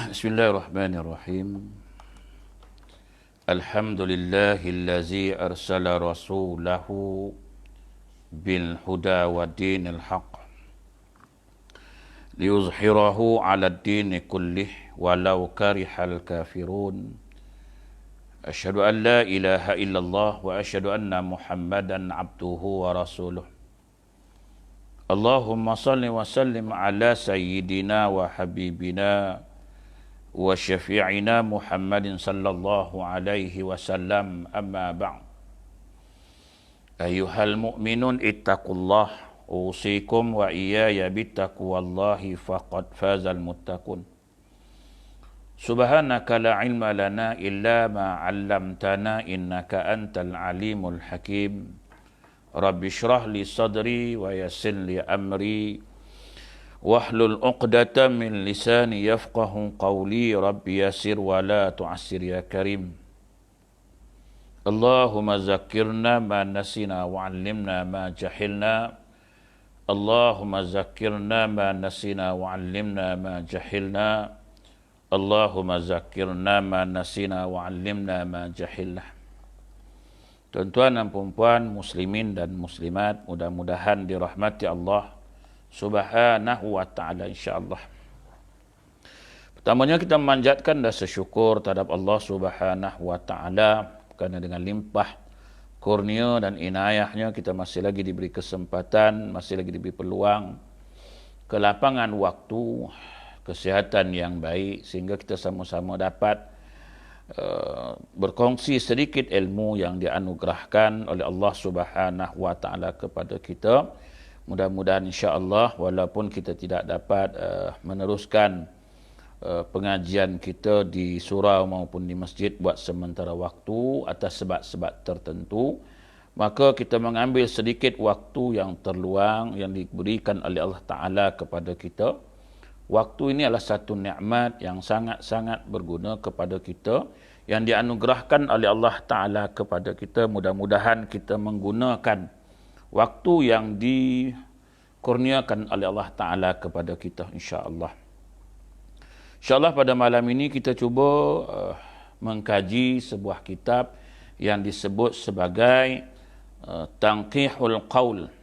Bismillahirrahmanirrahim. Alhamdulillahillazi arsala rasulahu bil huda wa dinil haqq liyuzhirahu 'ala ad-dini kullih walau karihal kafirun. Asyhadu an la ilaha illallah wa asyhadu anna Muhammadan abduhu wa rasuluh. Allahumma salli wa sallim ala sayyidina wa habibina wa syafi'ina Muhammadin sallallahu alaihi wasallam, amma ba'd. Ayyuhal mu'minun ittaqullah, usikum wa iyaya bittaqwallahi faqad fazal muttaqun. Subhanaka la ilma lana illa ma 'allamtana innaka antal alimul hakim. Rabbi shrah li sadri wa yassir li amri wahlul 'uqdatam min lisani yafqahu qawli. Rabbi yassir wa la tu'assir ya karim. Allahumma zakkirna ma nasina wa 'allimna ma jahilna. Allahumma zakkirna ma nasina wa 'allimna ma jahilna. Allahumma zakkirna ma nasina wa 'allimna ma jahilna. Tuan-tuan dan puan-puan, muslimin dan muslimat, mudah-mudahan dirahmati Allah Subhanahu wa ta'ala, insyaAllah. Pertamanya kita memanjatkan dan bersyukur terhadap Allah Subhanahu wa ta'ala kerana dengan limpah kurnia dan inayahnya kita masih lagi diberi kesempatan, masih lagi diberi peluang, kelapangan waktu, kesihatan yang baik sehingga kita sama-sama dapat berkongsi sedikit ilmu yang dianugerahkan oleh Allah Subhanahu wa ta'ala kepada kita. Mudah-mudahan insya-Allah walaupun kita tidak dapat meneruskan pengajian kita di surau maupun di masjid buat sementara waktu atas sebab-sebab tertentu, maka kita mengambil sedikit waktu yang terluang yang diberikan oleh Allah Ta'ala kepada kita. Waktu ini adalah satu nikmat yang sangat-sangat berguna kepada kita, yang dianugerahkan oleh Allah Ta'ala kepada kita. Mudah-mudahan kita menggunakan waktu yang dikurniakan oleh Allah Ta'ala kepada kita, insya-Allah. InsyaAllah pada malam ini kita cuba mengkaji sebuah kitab yang disebut sebagai Tanqihul Qaul,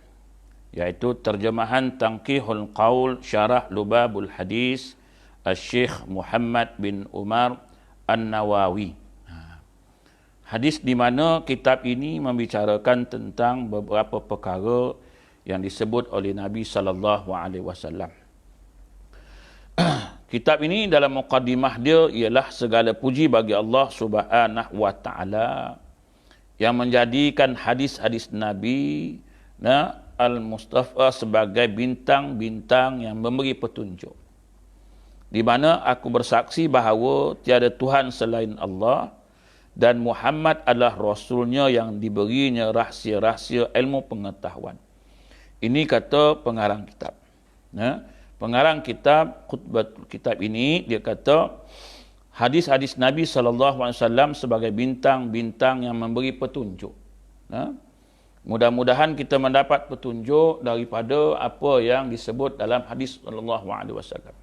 iaitu terjemahan Tanqihul Qaul Syarah Lubabul Hadis Al-Syekh Muhammad bin Umar An-Nawawi. Hadis di mana kitab ini membicarakan tentang beberapa perkara yang disebut oleh Nabi sallallahu alaihi wasallam. Kitab ini dalam muqaddimah dia ialah segala puji bagi Allah Subhanahu wa taala yang menjadikan hadis-hadis Nabi Al-Mustafa sebagai bintang-bintang yang memberi petunjuk, di mana aku bersaksi bahawa tiada Tuhan selain Allah dan Muhammad adalah Rasulnya yang diberinya rahsia-rahsia ilmu pengetahuan. Ini kata pengarang kitab. Pengarang kitab, khutbah kitab ini, dia kata hadis-hadis Nabi SAW sebagai bintang-bintang yang memberi petunjuk. Mudah-mudahan kita mendapat petunjuk daripada apa yang disebut dalam hadis sallallahu alaihi wasallam.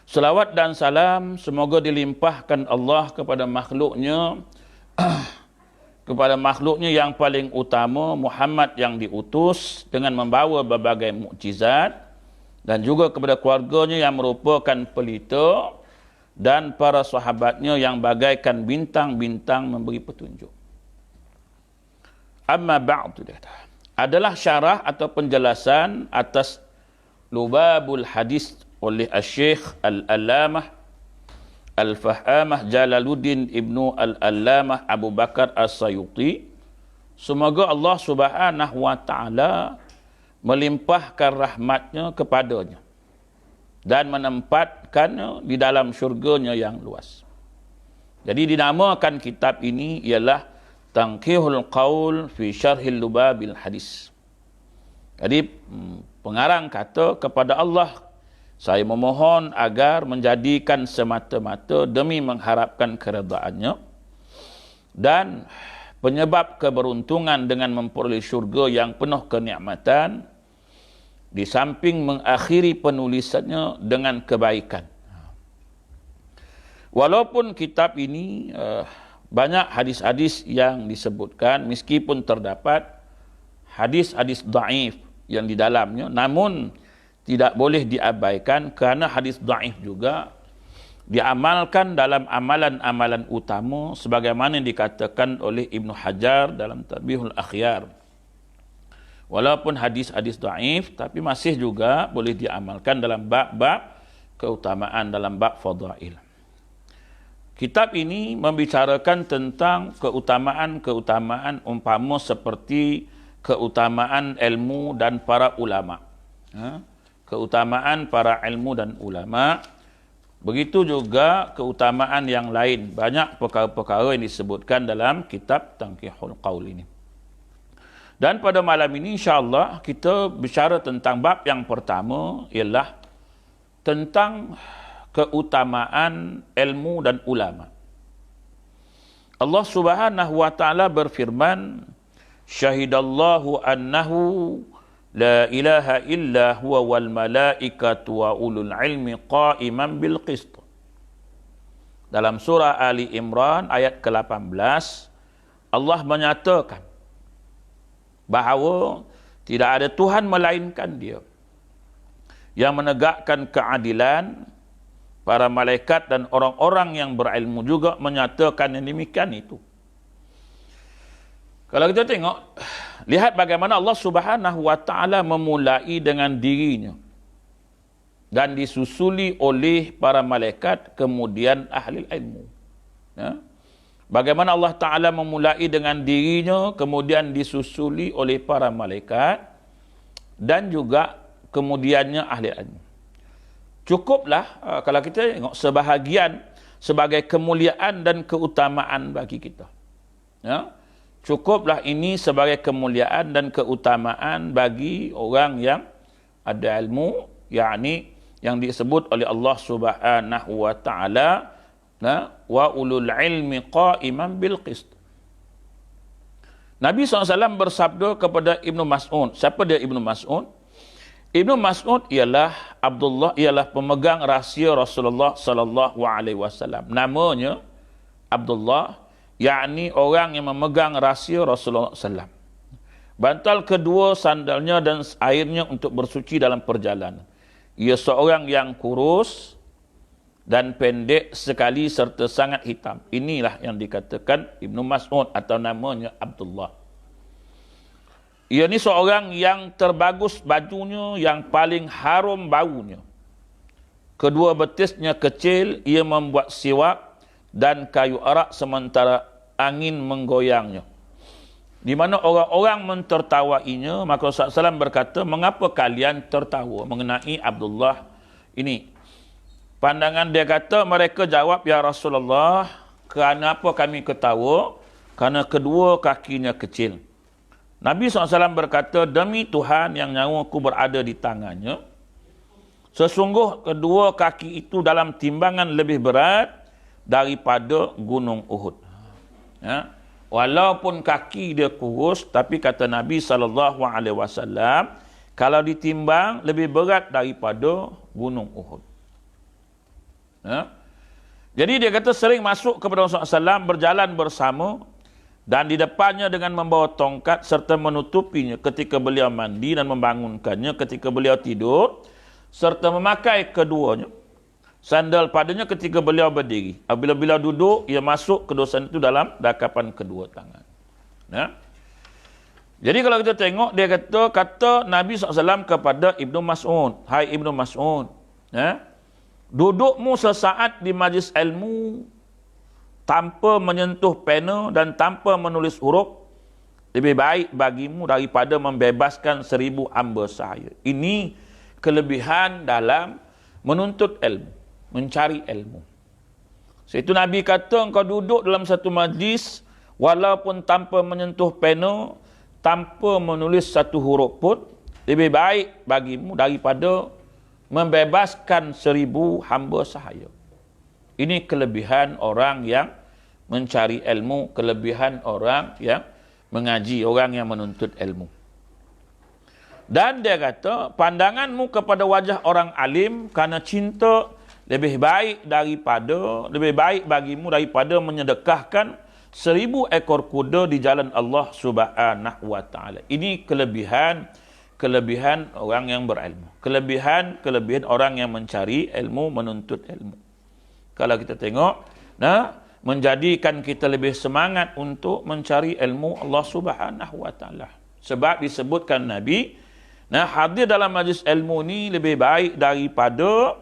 Selawat dan salam semoga dilimpahkan Allah kepada makhluknya yang paling utama, Muhammad yang diutus dengan membawa berbagai mukjizat, dan juga kepada keluarganya yang merupakan pelita dan para sahabatnya yang bagaikan bintang-bintang memberi petunjuk. Amma ba'du, adalah syarah atau penjelasan atas Lubabul Hadis oleh Syekh Al-Allamah Al-Fahamah Jalaluddin Ibnu Al-Allamah Abu Bakar As-Sayuti. Semoga Allah Subhanahu wa ta'ala melimpahkan rahmatnya kepadanya dan menempatkannya di dalam syurganya yang luas. Jadi dinamakan kitab ini ialah Tanqihul Qaul fi Syarhil Lubabil Hadis. Jadi pengarang kata, kepada Allah saya memohon agar menjadikan semata-mata demi mengharapkan keredaannya dan penyebab keberuntungan dengan memperoleh syurga yang penuh kenikmatan, di samping mengakhiri penulisannya dengan kebaikan. Walaupun kitab ini banyak hadis-hadis yang disebutkan, meskipun terdapat hadis-hadis dhaif yang di dalamnya, namun tidak boleh diabaikan kerana hadis dhaif juga diamalkan dalam amalan-amalan utama sebagaimana yang dikatakan oleh Ibnu Hajar dalam Tadbihul Akhyar. Walaupun hadis-hadis dhaif, tapi masih juga boleh diamalkan dalam bab-bab keutamaan, dalam bab fadail. Kitab ini membicarakan tentang keutamaan-keutamaan umpama seperti keutamaan ilmu dan para ulama. Keutamaan para ilmu dan ulama. Begitu juga keutamaan yang lain. Banyak perkara-perkara yang disebutkan dalam kitab Tanqihul Qaul ini. Dan pada malam ini insya-Allah kita bicara tentang bab yang pertama, ialah tentang keutamaan ilmu dan ulama. Allah Subhanahu wa taala berfirman, syahidallahu annahu la ilaha illa huwa wal malaikatu wa ulul ilmi qa'iman bil qist. Dalam surah Ali Imran ayat ke-18, Allah menyatakan bahawa tidak ada Tuhan melainkan Dia yang menegakkan keadilan. Para malaikat dan orang-orang yang berilmu juga menyatakan yang demikian itu. Kalau kita tengok, lihat bagaimana Allah Subhanahu wa taala memulai dengan dirinya dan disusuli oleh para malaikat, kemudian ahli ilmu. Ya? Bagaimana Allah Taala memulai dengan dirinya, kemudian disusuli oleh para malaikat dan juga kemudiannya ahli ilmu. Cukuplah kalau kita tengok sebahagian sebagai kemuliaan dan keutamaan bagi kita. Ya? Cukuplah ini sebagai kemuliaan dan keutamaan bagi orang yang ada ilmu, yakni yang disebut oleh Allah Subhanahu wa taala, wa ulul ilmi qa'iman bil qist. Nabi SAW bersabda kepada Ibnu Mas'ud. Siapa dia Ibnu Mas'ud? Ibnu Mas'ud ialah pemegang rahsia Rasulullah sallallahu alaihi wasallam. Namanya Abdullah, yakni orang yang memegang rahsia Rasulullah sallam. Bantal kedua sandalnya dan airnya untuk bersuci dalam perjalanan. Ia seorang yang kurus dan pendek sekali serta sangat hitam. Inilah yang dikatakan Ibnu Mas'ud atau namanya Abdullah. Ia ni seorang yang terbagus bajunya, yang paling harum baunya. Kedua betisnya kecil, ia membuat siwak dan kayu arak sementara angin menggoyangnya. Di mana orang-orang mentertawainya, maka Rasulullah SAW berkata, mengapa kalian tertawa mengenai Abdullah ini? Pandangan dia kata, mereka jawab, ya Rasulullah, kenapa kami ketawa? Kerana kedua kakinya kecil. Nabi SAW berkata, demi Tuhan yang nyawaku berada di tangannya, sesungguh kedua kaki itu dalam timbangan lebih berat daripada gunung Uhud. Ya? Walaupun kaki dia kurus, tapi kata Nabi SAW, kalau ditimbang lebih berat daripada gunung Uhud. Ya? Jadi dia kata sering masuk kepada Rasulullah SAW, berjalan bersama, dan di depannya dengan membawa tongkat serta menutupinya ketika beliau mandi dan membangunkannya ketika beliau tidur, serta memakai keduanya sandal padanya ketika beliau berdiri. Apabila beliau duduk, ia masuk kedua sandal itu dalam dakapan kedua tangan. Ya? Jadi kalau kita tengok, dia kata Nabi SAW kepada Ibnu Mas'ud, hai Ibnu Mas'ud, ya? Dudukmu sesaat di majlis ilmu tanpa menyentuh pena dan tanpa menulis huruf lebih baik bagimu daripada membebaskan 1000 hamba sahaya. Ini kelebihan dalam menuntut ilmu, mencari ilmu. Sebab itu Nabi kata, engkau duduk dalam satu majlis walaupun tanpa menyentuh pena, tanpa menulis satu huruf pun, lebih baik bagimu daripada membebaskan 1000 hamba sahaya. Ini kelebihan orang yang mencari ilmu, kelebihan orang yang mengaji, orang yang menuntut ilmu. Dan dia kata, pandanganmu kepada wajah orang alim kerana cinta lebih baik bagimu daripada menyedekahkan 1000 ekor kuda di jalan Allah Subhanahu wa taala. Ini kelebihan orang yang berilmu. Kelebihan orang yang mencari ilmu, menuntut ilmu. Kalau kita tengok, menjadikan kita lebih semangat untuk mencari ilmu Allah Subhanahu wa taala. Sebab disebutkan Nabi, hadir dalam majlis ilmu ni lebih baik daripada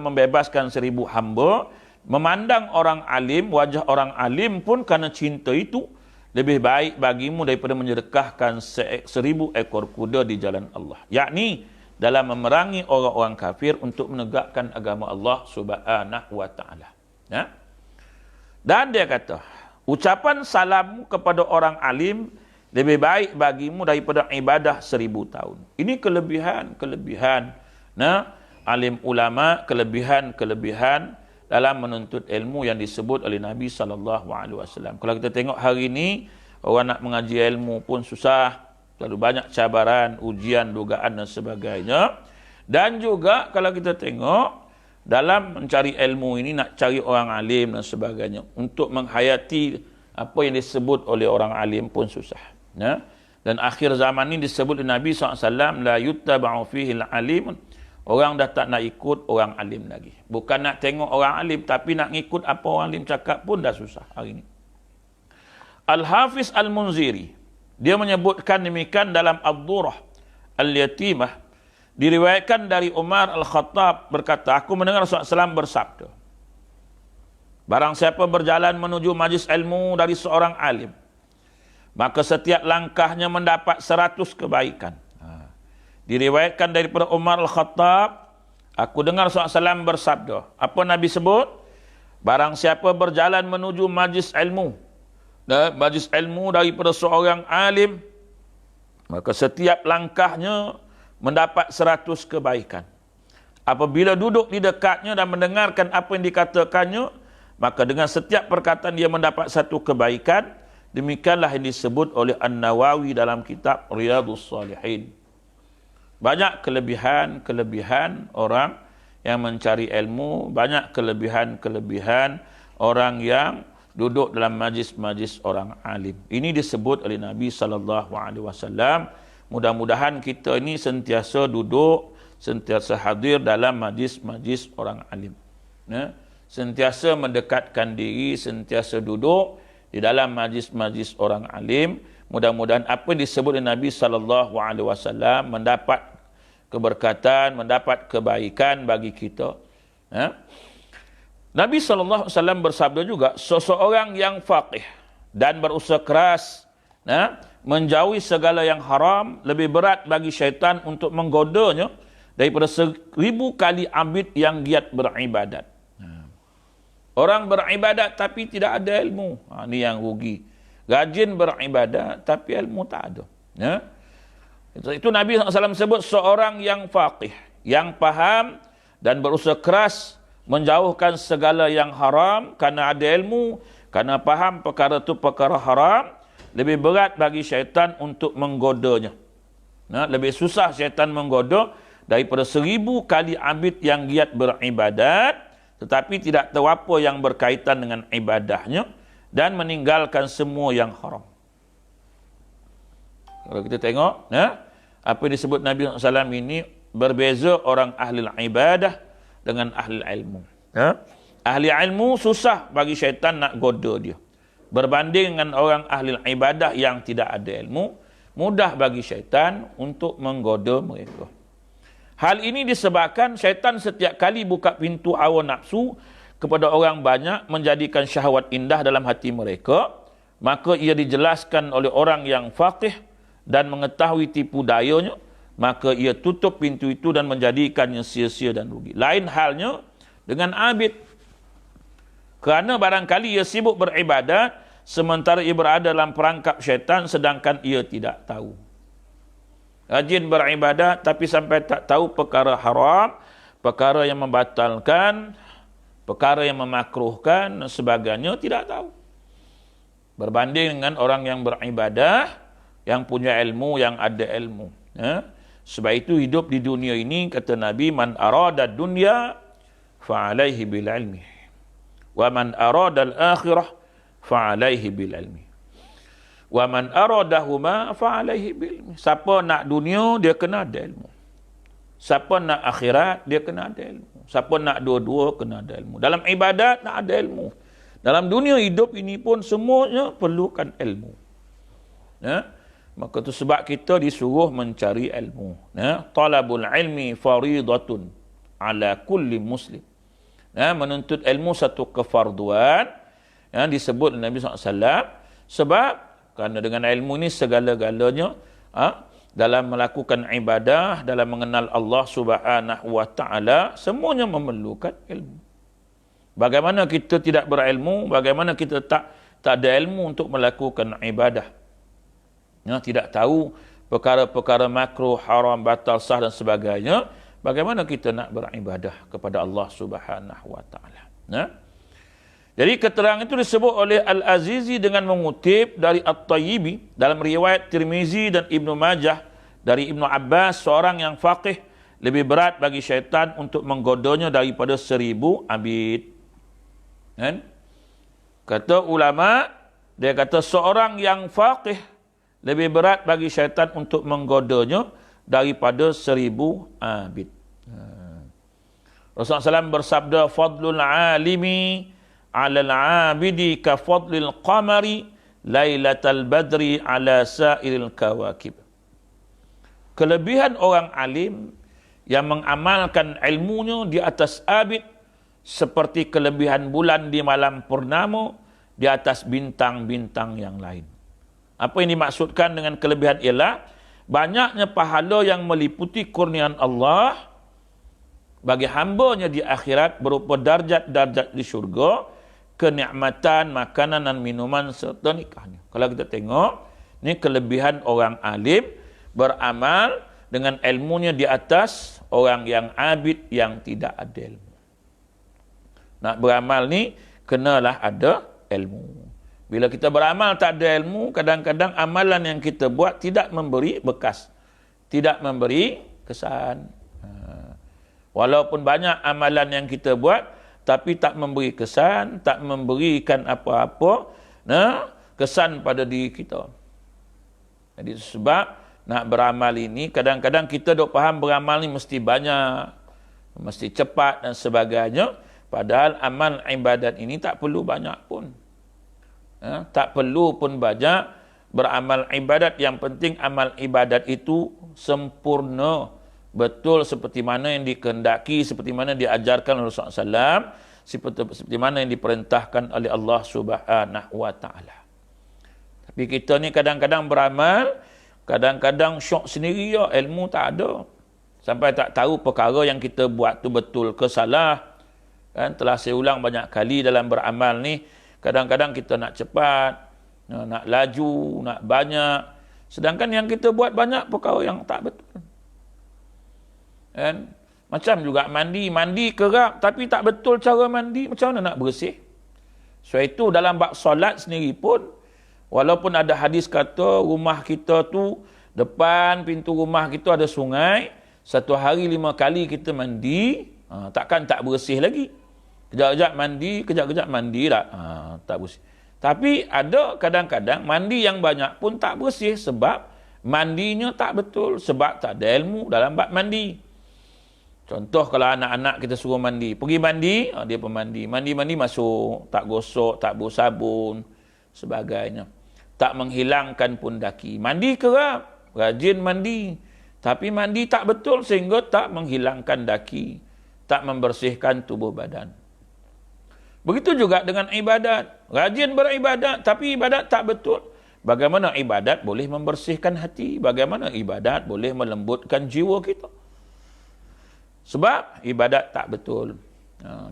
membebaskan 1000 hamba. Memandang orang alim, wajah orang alim pun kerana cinta itu lebih baik bagimu daripada menyedekahkan 1000 ekor kuda di jalan Allah. Yakni dalam memerangi orang-orang kafir untuk menegakkan agama Allah Subhanahu wa taala. Dan dia kata, ucapan salam kepada orang alim lebih baik bagimu daripada ibadah 1000 tahun. Ini kelebihan alim ulama, kelebihan dalam menuntut ilmu yang disebut oleh Nabi SAW. Kalau kita tengok hari ini, orang nak mengaji ilmu pun susah, terlalu banyak cabaran, ujian, dugaan dan sebagainya. Dan juga kalau kita tengok, dalam mencari ilmu ini nak cari orang alim dan sebagainya, untuk menghayati apa yang disebut oleh orang alim pun susah. Dan akhir zaman ini disebut oleh Nabi SAW, la yuttaba'u fihi al-alimun. Orang dah tak nak ikut orang alim lagi. Bukan nak tengok orang alim, tapi nak ngikut apa orang alim cakap pun dah susah hari ini. Al-Hafiz Al-Munziri, dia menyebutkan demikian dalam Ad-Durrah Al-Yatimah. Diriwayatkan dari Umar Al-Khattab berkata, aku mendengar Rasulullah SAW bersabda, barang siapa berjalan menuju majlis ilmu dari seorang alim, maka setiap langkahnya mendapat 100 kebaikan. Diriwayatkan daripada Umar Al-Khattab, aku dengar Rasulullah SAW bersabda. Apa Nabi sebut? Barang siapa berjalan menuju majlis ilmu daripada seorang alim, maka setiap langkahnya mendapat 100 kebaikan. Apabila duduk di dekatnya dan mendengarkan apa yang dikatakannya, maka dengan setiap perkataan dia mendapat 1 kebaikan. Demikianlah yang disebut oleh An-Nawawi dalam kitab Riyadhus Shalihin. Banyak kelebihan orang yang mencari ilmu, banyak kelebihan orang yang duduk dalam majlis-majlis orang alim. Ini disebut oleh Nabi SAW. Mudah-mudahan kita ini sentiasa duduk, sentiasa hadir dalam majlis-majlis orang alim. Sentiasa mendekatkan diri, sentiasa duduk di dalam majlis-majlis orang alim. Mudah-mudahan apa yang disebut oleh Nabi SAW mendapat keberkatan, mendapat kebaikan bagi kita. Nabi SAW bersabda juga, seseorang yang faqih dan berusaha keras menjauhi segala yang haram, lebih berat bagi syaitan untuk menggodanya daripada 1000 kali abid yang giat beribadat. Orang beribadat tapi tidak ada ilmu, ini yang rugi. Rajin beribadat tapi ilmu tak ada. Itu Nabi SAW sebut seorang yang faqih, yang faham dan berusaha keras menjauhkan segala yang haram kerana ada ilmu, kerana faham perkara itu perkara haram, lebih berat bagi syaitan untuk menggodanya. Lebih susah syaitan menggoda daripada 1000 kali abid yang giat beribadat tetapi tidak tahu apa yang berkaitan dengan ibadahnya dan meninggalkan semua yang haram. Kalau kita tengok, apa yang disebut Nabi SAW ini, berbeza orang ahli ibadah dengan ahli ilmu. Ahli ilmu susah bagi syaitan nak goda dia. Berbanding dengan orang ahli ibadah yang tidak ada ilmu, mudah bagi syaitan untuk menggoda mereka. Hal ini disebabkan syaitan setiap kali buka pintu hawa nafsu kepada orang banyak, menjadikan syahwat indah dalam hati mereka, maka ia dijelaskan oleh orang yang faqih dan mengetahui tipu dayanya, maka ia tutup pintu itu dan menjadikannya sia-sia dan rugi. Lain halnya dengan abid. Kerana barangkali ia sibuk beribadat, sementara ia berada dalam perangkap syaitan sedangkan ia tidak tahu. Rajin beribadat tapi sampai tak tahu perkara haram, perkara yang membatalkan, perkara yang memakruhkan dan sebagainya, tidak tahu. Berbanding dengan orang yang beribadah, yang punya ilmu, yang ada ilmu. Sebab itu hidup di dunia ini, kata Nabi, man arada dunya fa'alaihi bil ilmi. Wa man arada al-akhirah fa'alaihi bil ilmi. Wa man aradahuma fa'alaihi bil ilmi. Siapa nak dunia, dia kena ada ilmu. Siapa nak akhirat, dia kena ada ilmu. Siapa nak dua-dua, kena ada ilmu. Dalam ibadat, nak ada ilmu. Dalam dunia hidup ini pun semuanya perlukan ilmu. Ya? Maka itu sebab kita disuruh mencari ilmu. Ya? Talabul ilmi faridatun ala kulli muslim. Ya? Menuntut ilmu satu kefarduan. Ya? Disebut Nabi SAW. Sebab kerana dengan ilmu ini segala-galanya dalam melakukan ibadah, dalam mengenal Allah Subhanahu wa taala, semuanya memerlukan ilmu. Bagaimana kita tidak berilmu, bagaimana kita tak ada ilmu untuk melakukan ibadah. Ya, tidak tahu perkara-perkara makruh, haram, batal, sah dan sebagainya, bagaimana kita nak beribadah kepada Allah Subhanahu wa taala. Ya? Jadi keterangan itu disebut oleh Al-Azizi dengan mengutip dari At-Tayyibi dalam riwayat Tirmizi dan Ibnu Majah dari Ibnu Abbas, seorang yang faqih, lebih berat bagi syaitan untuk menggodanya daripada 1000 abid. Kan? Kata ulama, dia kata seorang yang faqih lebih berat bagi syaitan untuk menggodanya daripada 1000 abid. Rasulullah SAW bersabda, fadlul alimi alal abidi ka fadlil qamari lailatal badri ala sairil kawakib. Kelebihan orang alim yang mengamalkan ilmunya di atas abid seperti kelebihan bulan di malam purnama di atas bintang-bintang yang lain. Apa yang dimaksudkan dengan kelebihan ialah banyaknya pahala yang meliputi kurniaan Allah bagi hambanya di akhirat berupa darjat-darjat di syurga, kenikmatan, makanan dan minuman serta nikahnya. Kalau kita tengok, ini kelebihan orang alim beramal dengan ilmunya di atas orang yang abid yang tidak ada ilmu. Nak beramal ni, kenalah ada ilmu. Bila kita beramal tak ada ilmu, kadang-kadang amalan yang kita buat tidak memberi bekas. Tidak memberi kesan. Walaupun banyak amalan yang kita buat, tapi tak memberi kesan, tak memberikan apa-apa kesan pada diri kita. Jadi sebab nak beramal ini, kadang-kadang kita dok faham beramal ni mesti banyak, mesti cepat dan sebagainya. Padahal amal ibadat ini tak perlu banyak pun. Tak perlu pun banyak beramal ibadat. Yang penting amal ibadat itu sempurna, betul seperti mana yang dikehendaki, seperti mana diajarkan Rasulullah SAW, seperti mana yang diperintahkan oleh Allah Subhanahu wa taala. Tapi kita ni kadang-kadang beramal, kadang-kadang syok sendiri ya, ilmu tak ada. Sampai tak tahu perkara yang kita buat tu betul ke salah. Kan telah saya ulang banyak kali dalam beramal ni, kadang-kadang kita nak cepat, nak laju, nak banyak. Sedangkan yang kita buat banyak perkara yang tak betul. Kan? Macam juga mandi kerap tapi tak betul cara mandi, macam mana nak bersih? So itu dalam bab solat sendiri pun, walaupun ada hadis kata rumah kita tu, depan pintu rumah kita ada sungai, satu hari 5 kali kita mandi, takkan tak bersih lagi. Kejap-kejap mandi tak, tak bersih. Tapi ada kadang-kadang mandi yang banyak pun tak bersih sebab mandinya tak betul, sebab tak ada ilmu dalam bab mandi. Contoh kalau anak-anak kita suruh mandi, pergi mandi, dia pemandi. Mandi-mandi masuk, tak gosok, tak bersabun, sebagainya. Tak menghilangkan pun daki. Mandi kerap, rajin mandi. Tapi mandi tak betul sehingga tak menghilangkan daki, tak membersihkan tubuh badan. Begitu juga dengan ibadat. Rajin beribadat, tapi ibadat tak betul. Bagaimana ibadat boleh membersihkan hati? Bagaimana ibadat boleh melembutkan jiwa kita? Sebab ibadat tak betul.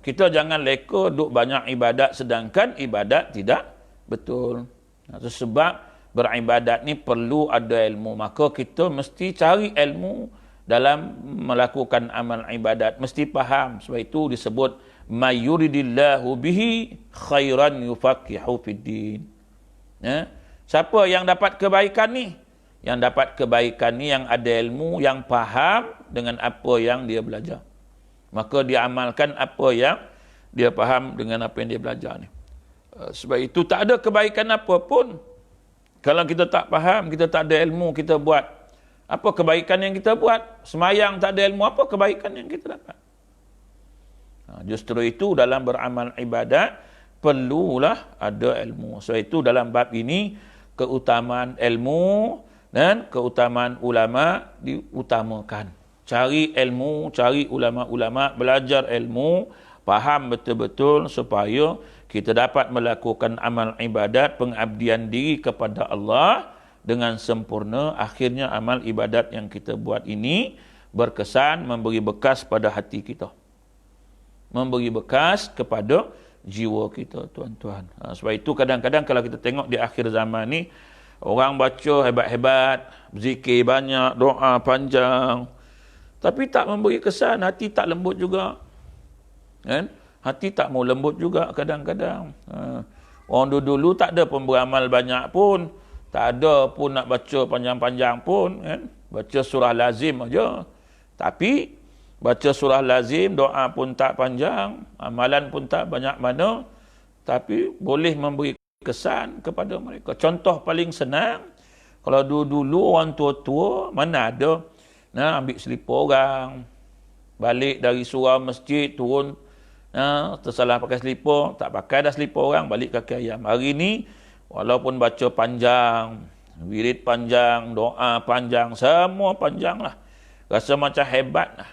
Kita jangan leka duk banyak ibadat sedangkan ibadat tidak betul. Sebab beribadat ni perlu ada ilmu. Maka kita mesti cari ilmu dalam melakukan amal ibadat. Mesti faham. Sebab itu disebut may yuridillahu bihi khairan yufaqihu fid din. Siapa yang dapat kebaikan ni? Yang dapat kebaikan ni yang ada ilmu, yang faham dengan apa yang dia belajar. Maka dia amalkan apa yang dia faham dengan apa yang dia belajar ni. Sebab itu tak ada kebaikan apa pun. Kalau kita tak faham, kita tak ada ilmu, kita buat. Apa kebaikan yang kita buat? Semayang tak ada ilmu, apa kebaikan yang kita dapat? Justru itu dalam beramal ibadat, perlulah ada ilmu. Sebab itu dalam bab ini, keutamaan ilmu dan keutamaan ulama diutamakan. Cari ilmu, cari ulama-ulama, belajar ilmu, faham betul-betul supaya kita dapat melakukan amal ibadat, pengabdian diri kepada Allah dengan sempurna. Akhirnya amal ibadat yang kita buat ini berkesan, memberi bekas pada hati kita. Memberi bekas kepada jiwa kita, tuan-tuan. Sebab itu kadang-kadang kalau kita tengok di akhir zaman ni, orang baca hebat-hebat, zikir banyak, doa panjang, tapi tak memberi kesan, hati tak lembut juga. Kan? Hati tak mau lembut juga kadang-kadang. Orang dulu tak ada pun beramal banyak pun, tak ada pun nak baca panjang-panjang pun, kan? Baca surah lazim aja. Tapi baca surah lazim, doa pun tak panjang, amalan pun tak banyak mana, tapi boleh memberi kesan kepada mereka. Contoh paling senang, kalau dulu orang tua-tua, mana ada ambil selipar orang, balik dari surau masjid, turun, tersalah pakai selipar, tak pakai dah selipar orang, balik kaki ayam. Hari ni, walaupun baca panjang, wirid panjang, doa panjang, semua panjang lah. Rasa macam hebat lah.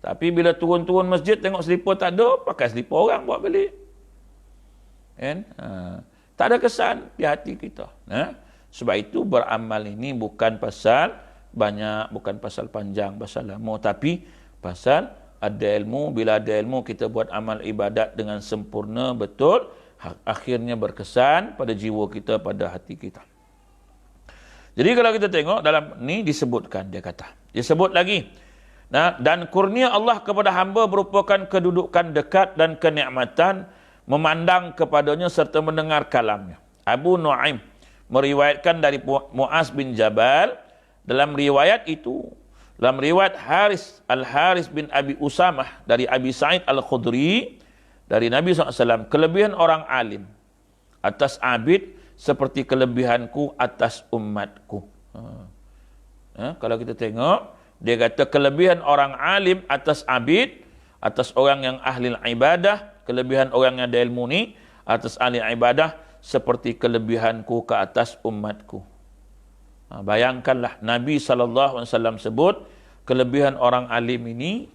Tapi bila turun-turun masjid, tengok selipar tak ada, pakai selipar orang buat balik. Tak ada kesan di hati kita. Sebab itu beramal ini bukan pasal banyak, bukan pasal panjang, pasal lama, tapi pasal ada ilmu. Bila ada ilmu, kita buat amal ibadat dengan sempurna, betul, akhirnya berkesan pada jiwa kita, pada hati kita. Jadi kalau kita tengok dalam ni disebutkan, dia kata, disebut lagi, dan kurnia Allah kepada hamba merupakan kedudukan dekat dan kenikmatan memandang kepadanya serta mendengar kalamnya. Abu Nuaim meriwayatkan dari Muaz bin Jabal, dalam riwayat itu, dalam riwayat Al-Haris bin Abi Usamah dari Abi Sa'id Al-Khudri, dari Nabi SAW, kelebihan orang alim atas abid seperti kelebihanku atas umatku. Kalau kita tengok, dia kata kelebihan orang alim atas abid, atas orang yang ahli ibadah, kelebihan orang yang ada ilmu ni atas ahli ibadah seperti kelebihanku ke atas umatku. Bayangkanlah Nabi SAW sebut kelebihan orang alim ini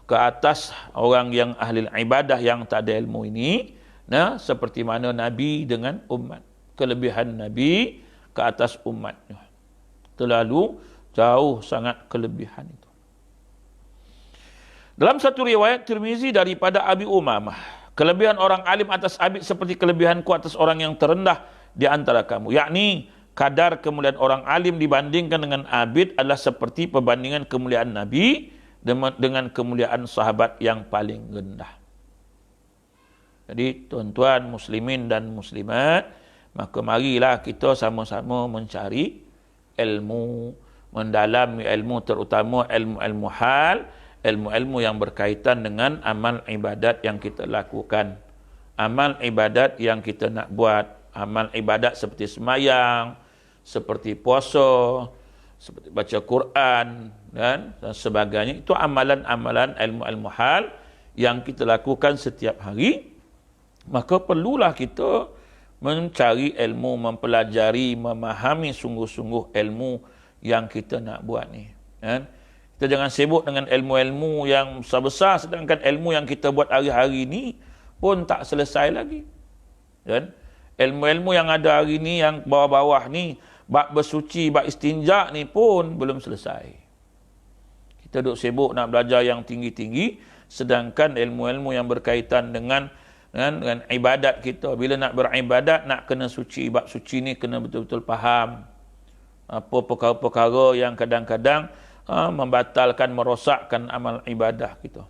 ke atas orang yang ahli ibadah yang tak ada ilmu ini, seperti mana Nabi dengan umat. Kelebihan Nabi ke atas umatnya. Terlalu jauh sangat kelebihan itu. Dalam satu riwayat Tirmizi daripada Abi Umamah, kelebihan orang alim atas abid seperti kelebihanku atas orang yang terendah di antara kamu. Yakni kadar kemuliaan orang alim dibandingkan dengan abid adalah seperti perbandingan kemuliaan Nabi dengan kemuliaan sahabat yang paling rendah. Jadi tuan-tuan muslimin dan muslimat, maka marilah kita sama-sama mencari ilmu, mendalami ilmu, terutama ilmu-ilmu hal, ilmu-ilmu yang berkaitan dengan amal ibadat yang kita lakukan. Amal ibadat yang kita nak buat, amal ibadat seperti semayang, seperti puasa, seperti baca Quran dan sebagainya. Itu amalan-amalan ilmu-ilmu hal yang kita lakukan setiap hari. Maka perlulah kita mencari ilmu, mempelajari, memahami sungguh-sungguh ilmu yang kita nak buat ni. Kita jangan sibuk dengan ilmu-ilmu yang besar-besar, sedangkan ilmu yang kita buat hari-hari ni pun tak selesai lagi. Ilmu-ilmu yang ada hari ni, yang bawah-bawah ni, bab bersuci, bab istinja ni pun belum selesai. Kita duk sibuk nak belajar yang tinggi-tinggi, sedangkan ilmu-ilmu yang berkaitan dengan ibadat kita, bila nak beribadat, nak kena suci, bab suci ni kena betul-betul faham. Apa perkara-perkara yang kadang-kadang membatalkan, merosakkan amal ibadah kita.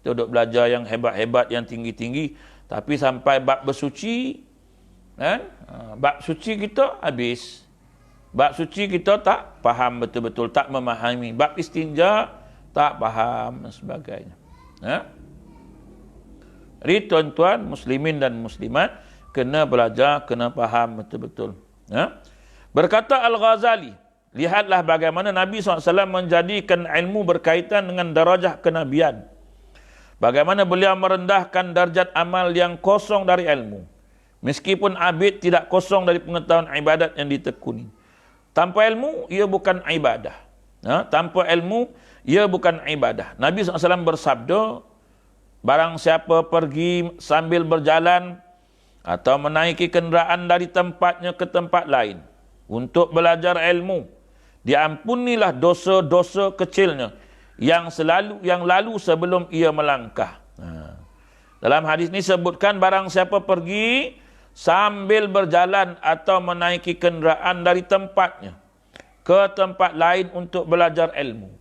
Kita duk belajar yang hebat-hebat, yang tinggi-tinggi, tapi sampai bab bersuci, bab suci kita habis. Bab suci kita tak faham betul-betul, tak memahami. Bab istinja tak faham dan sebagainya. Jadi tuan-tuan muslimin dan muslimat kena belajar, kena faham betul-betul. Berkata Al-Ghazali, lihatlah bagaimana Nabi SAW menjadikan ilmu berkaitan dengan darajah kenabian. Bagaimana beliau merendahkan darjat amal yang kosong dari ilmu. Meskipun abid tidak kosong dari pengetahuan ibadat yang ditekuni. Tanpa ilmu, ia bukan ibadah. Tanpa ilmu, ia bukan ibadah. Nabi SAW bersabda, barang siapa pergi sambil berjalan atau menaiki kenderaan dari tempatnya ke tempat lain untuk belajar ilmu, diampunilah dosa-dosa kecilnya yang lalu sebelum ia melangkah. Dalam hadis ini sebutkan barang siapa pergi sambil berjalan atau menaiki kenderaan dari tempatnya ke tempat lain untuk belajar ilmu,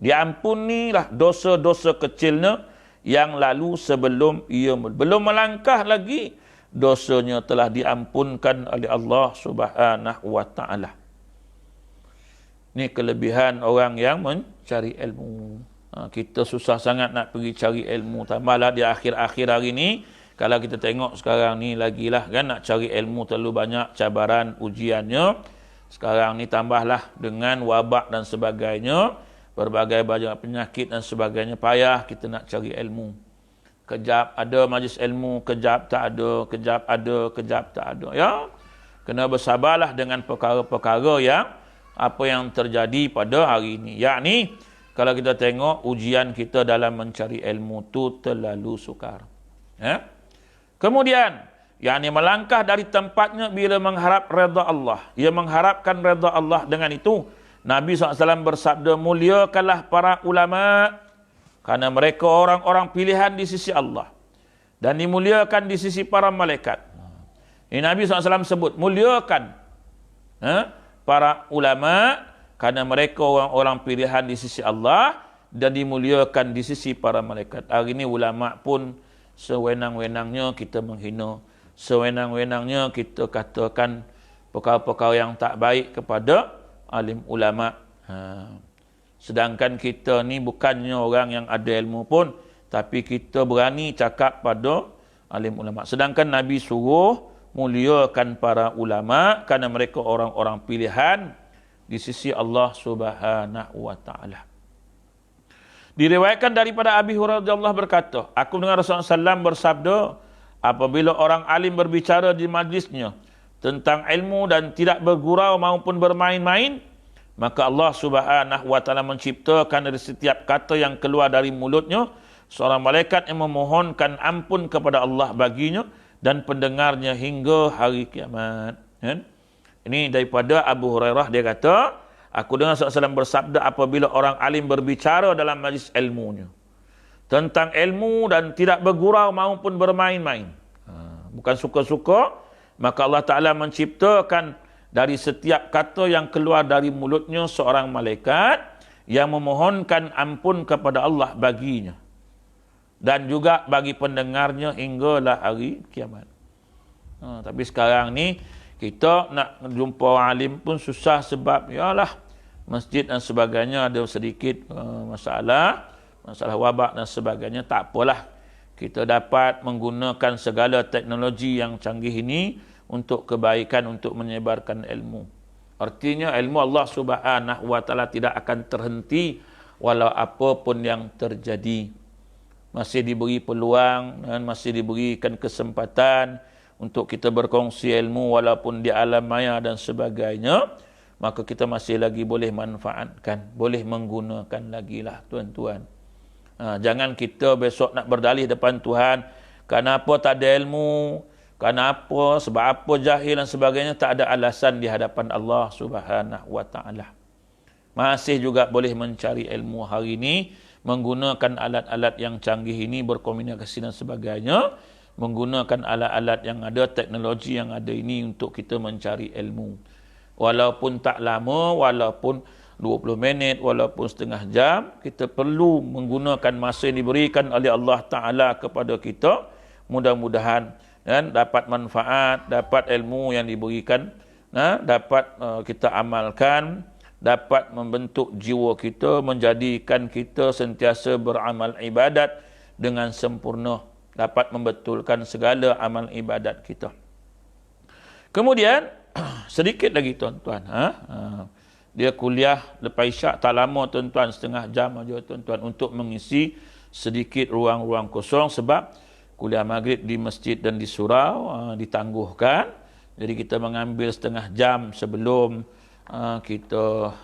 diampunilah dosa-dosa kecilnya yang lalu sebelum ia belum melangkah lagi, dosanya telah diampunkan oleh Allah Subhanahu wa taala. Ini kelebihan orang yang mencari ilmu. Kita susah sangat nak pergi cari ilmu, tambahlah di akhir-akhir hari ni. Kalau kita tengok sekarang ni lagilah kan nak cari ilmu terlalu banyak cabaran ujiannya. Sekarang ni tambahlah dengan wabak dan sebagainya, berbagai banyak penyakit dan sebagainya, payah kita nak cari ilmu. Kejap ada majlis ilmu, kejap tak ada, kejap ada, kejap tak ada. Ya, kena bersabarlah dengan perkara-perkara yang terjadi pada hari ini. Yakni kalau kita tengok ujian kita dalam mencari ilmu tu terlalu sukar. Kemudian, yakni melangkah dari tempatnya bila mengharap redha Allah. Ia mengharapkan redha Allah. Dengan itu, Nabi SAW bersabda, muliakanlah para ulama karena mereka orang-orang pilihan di sisi Allah dan dimuliakan di sisi para malaikat. Ini Nabi SAW sebut, muliakan para ulama karena mereka orang-orang pilihan di sisi Allah dan dimuliakan di sisi para malaikat. Hari ini ulama pun sewenang-wenangnya kita menghina, sewenang-wenangnya kita katakan perkara-perkara yang tak baik kepada alim ulama. Sedangkan kita ni bukannya orang yang ada ilmu pun, tapi kita berani cakap pada alim ulama. Sedangkan Nabi suruh muliakan para ulama kerana mereka orang-orang pilihan di sisi Allah Subhanahu wa taala. Diriwayatkan daripada Abi Hurairah radhiyallahu berkata, aku dengar Rasulullah SAW bersabda, apabila orang alim berbicara di majlisnya tentang ilmu dan tidak bergurau maupun bermain-main, maka Allah Subhanahu wa taala menciptakan dari setiap kata yang keluar dari mulutnya seorang malaikat yang memohonkan ampun kepada Allah baginya dan pendengarnya hingga hari kiamat. Ini daripada Abu Hurairah, dia kata, aku dengar Rasulullah SAW bersabda, apabila orang alim berbicara dalam majlis ilmunya tentang ilmu dan tidak bergurau maupun bermain-main, bukan suka-suka, maka Allah Ta'ala menciptakan dari setiap kata yang keluar dari mulutnya seorang malaikat yang memohonkan ampun kepada Allah baginya dan juga bagi pendengarnya hinggalah hari kiamat. Tapi sekarang ni kita nak jumpa alim pun susah sebab yalah masjid dan sebagainya ada sedikit masalah wabak dan sebagainya. Tak apalah, kita dapat menggunakan segala teknologi yang canggih ini untuk kebaikan, untuk menyebarkan ilmu. Artinya ilmu Allah Subhanahu wa taala tidak akan terhenti walau apapun yang terjadi. Masih diberi peluang dan masih diberikan kesempatan untuk kita berkongsi ilmu walaupun di alam maya dan sebagainya, maka kita masih lagi boleh manfaatkan, boleh menggunakan lagi lah tuan-tuan. Jangan kita besok nak berdalih depan Tuhan, kenapa tak ada ilmu, kenapa, sebab apa jahil dan sebagainya, tak ada alasan di hadapan Allah Subhanahu wa taala. Masih juga boleh mencari ilmu hari ini, menggunakan alat-alat yang canggih ini, berkomunikasi dan sebagainya, menggunakan alat-alat yang ada, teknologi yang ada ini untuk kita mencari ilmu. Walaupun tak lama, walaupun 20 minit, walaupun setengah jam, kita perlu menggunakan masa yang diberikan oleh Allah Ta'ala kepada kita. Mudah-mudahan dan dapat manfaat, dapat ilmu yang diberikan dapat kita amalkan, dapat membentuk jiwa kita, menjadikan kita sentiasa beramal ibadat dengan sempurna, dapat membetulkan segala amal ibadat kita. Kemudian sedikit lagi tuan-tuan, dia kuliah lepas isyak tak lama tuan-tuan, setengah jam aja tuan-tuan, untuk mengisi sedikit ruang-ruang kosong, sebab kuliah maghrib di masjid dan di surau ditangguhkan. Jadi kita mengambil setengah jam sebelum kita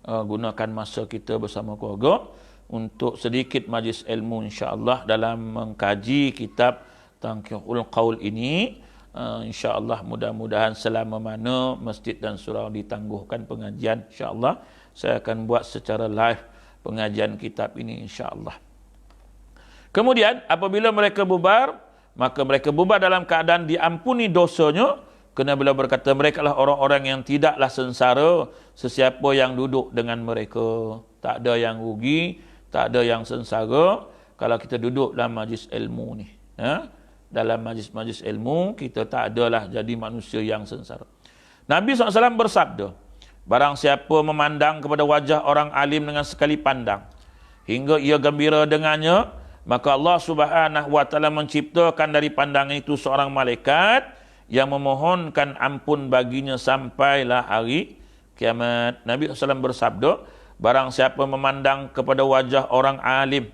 gunakan masa kita bersama keluarga untuk sedikit majlis ilmu insya-Allah dalam mengkaji kitab Tanqihul Qaul ini. InsyaAllah mudah-mudahan selama mana masjid dan surau ditangguhkan pengajian, insyaAllah saya akan buat secara live pengajian kitab ini insyaAllah. Kemudian apabila mereka bubar, maka mereka bubar dalam keadaan diampuni dosanya, kerana beliau berkata mereka lah orang-orang yang tidaklah sengsara sesiapa yang duduk dengan mereka. Tak ada yang rugi, tak ada yang sengsara kalau kita duduk dalam majlis ilmu ni. Dalam majlis-majlis ilmu, kita tak adalah jadi manusia yang sengsara. Nabi SAW bersabda, barang siapa memandang kepada wajah orang alim dengan sekali pandang, hingga ia gembira dengannya, maka Allah Subhanahu wa Ta'ala menciptakan dari pandangan itu seorang malaikat yang memohonkan ampun baginya sampailah hari kiamat. Nabi SAW bersabda, barang siapa memandang kepada wajah orang alim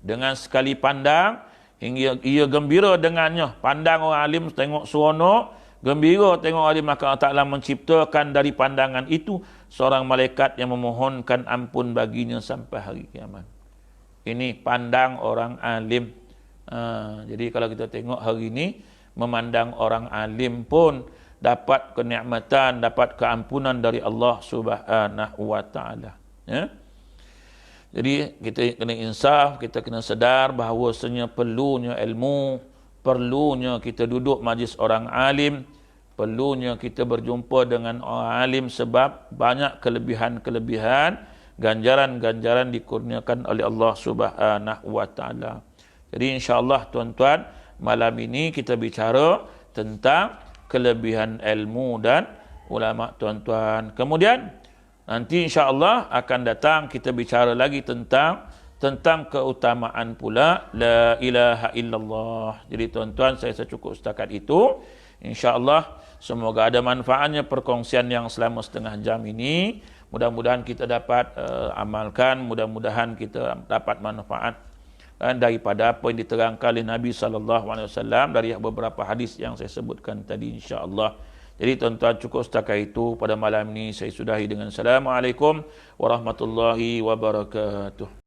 dengan sekali pandang, hingga ia gembira dengannya. Pandang orang alim, tengok seronok, gembira tengok alim, maka Allah Ta'ala menciptakan dari pandangan itu seorang malaikat yang memohonkan ampun baginya sampai hari kiamat. Ini pandang orang alim. Jadi kalau kita tengok hari ini, memandang orang alim pun dapat kenikmatan, dapat keampunan dari Allah Subhanahu wa Ta'ala. Jadi kita kena insaf, kita kena sedar bahawasanya perlunya ilmu, perlunya kita duduk majlis orang alim, perlunya kita berjumpa dengan orang alim, sebab banyak kelebihan-kelebihan, ganjaran-ganjaran dikurniakan oleh Allah Subhanahu wa Ta'ala. Jadi insya-Allah tuan-tuan, malam ini kita bicara tentang kelebihan ilmu dan ulama tuan-tuan. Kemudian nanti insya-Allah akan datang kita bicara lagi tentang keutamaan pula la ilaha illallah. Jadi tuan-tuan, saya cukup setakat itu. Insya-Allah semoga ada manfaatnya perkongsian yang selama setengah jam ini. Mudah-mudahan kita dapat amalkan, mudah-mudahan kita dapat manfaat daripada apa yang diterangkan oleh Nabi SAW dari beberapa hadis yang saya sebutkan tadi insya-Allah. Jadi tuan-tuan, cukup setakat itu pada malam ini. Saya sudahi dengan Assalamualaikum warahmatullahi wabarakatuh.